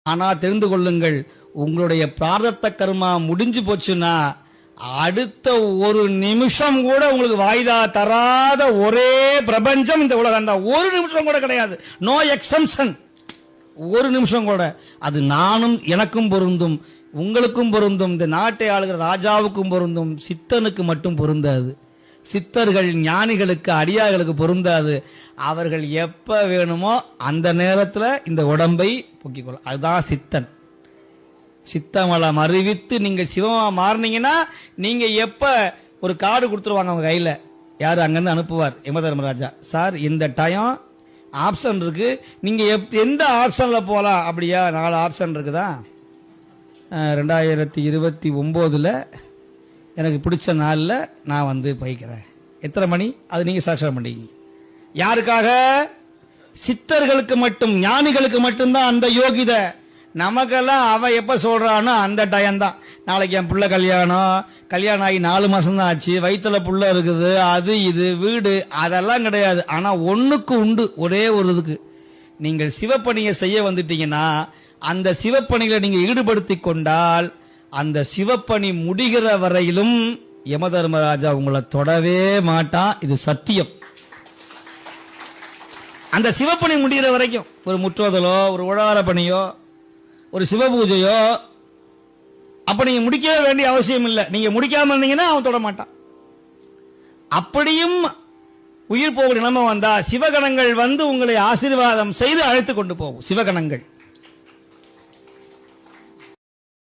ஆனா தெரிந்து கொள்ளுங்கள், உங்களுடைய பிராரத்த கர்மா முடிஞ்சு போச்சுன்னா அடுத்த ஒரு நிமிஷம் கூட உங்களுக்கு வாய்தா தராத ஒரே பிரபஞ்சம் இந்த உலகம் தான். ஒரு நிமிஷம் கூட கிடையாது. No exemption. ஒரு நிமிஷம் கூட. அது நானும் எனக்கும் பொருந்தும், உங்களுக்கும் பொருந்தும், இந்த நாட்டை ஆளுகிற ராஜாவுக்கும் பொருந்தும். சித்தனுக்கு மட்டும் பொருந்தாது. சித்தர்கள் ஞானிகளுக்கு அடியார்களுக்கு பொருந்தாது. அவர்கள் எப்ப வேணுமோ அந்த நேரத்தில் இந்த உடம்பை போக்கிக்கொள்ள. அதுதான் சித்தன். சித்தமலம் அறிவித்து நீங்கள் சிவமா மாறினீங்கன்னா நீங்க எப்ப ஒரு கார்டு கொடுத்துருவாங்க அவங்க கையில, யாரு அங்கிருந்து அனுப்புவார் யமதர்மராஜா, சார் இந்த டைம் ஆப்ஷன் இருக்கு, நீங்க எந்த ஆப்ஷன்ல போலாம். அப்படியா, 4 ஆப்ஷன் இருக்குதா. 2029 எனக்கு பிடிச்ச நாளில் நான் வந்து போய்க்கிறேன். எத்தனை மணி அது நீங்க சாட்சியம் பண்ணீங்க. யாருக்காக? சித்தர்களுக்கு மட்டும், ஞானிகளுக்கு மட்டும்தான் அந்த யோகிதை. நமக்கெல்லாம் அவன் எப்ப சொல்றானோ அந்த டைம் தான். நாளைக்கு என் புள்ள கல்யாணம் ஆகி 4 மாசம் தான் ஆச்சு, வயிற்றுல புள்ள இருக்குது, அது இது வீடு அதெல்லாம் கிடையாது. ஆனா ஒண்ணுக்கு உண்டு, ஒரே ஒரு இதுக்கு, நீங்கள் சிவப்பணியை செய்ய வந்துட்டீங்கன்னா அந்த சிவப்பணிகளை நீங்க ஈடுபடுத்தி கொண்டால் அந்த சிவப்பணி முடிகிற வரையிலும் யமதர்மராஜா உங்களை தொடவே மாட்டான். இது சத்தியம். அந்த சிவப்பணி முடிகிற வரைக்கும் ஒரு முற்றோதலோ, ஒரு உழவார பணியோ, ஒரு சிவபூஜையோ அப்ப நீங்க முடிக்கவே வேண்டிய அவசியம் இல்லை. நீங்க முடிக்காம இருந்தீங்கன்னா அவன் தொட மாட்டான். அப்படியும் உயிர் போகிற நிலைமை வந்தா சிவகணங்கள் வந்து உங்களை ஆசீர்வாதம் செய்து அழைத்து கொண்டு போகும். சிவகணங்கள்